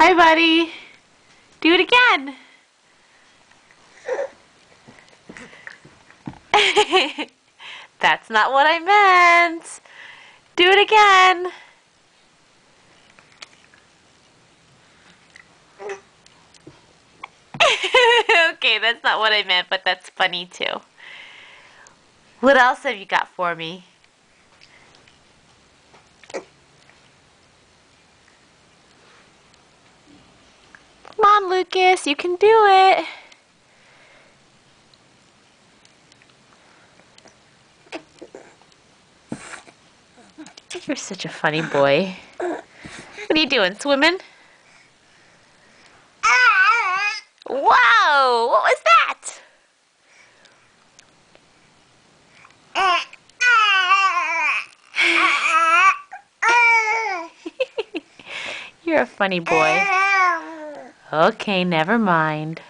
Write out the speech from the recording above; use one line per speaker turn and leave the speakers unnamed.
Hi, buddy. Do it again. That's not what I meant. Do it again. Okay, that's not what I meant, but that's funny too. What else have you got for me? Come on, Lucas, you can do it. You're such a funny boy. What are you doing, swimming? Whoa! What was that? You're a funny boy. Okay, never mind.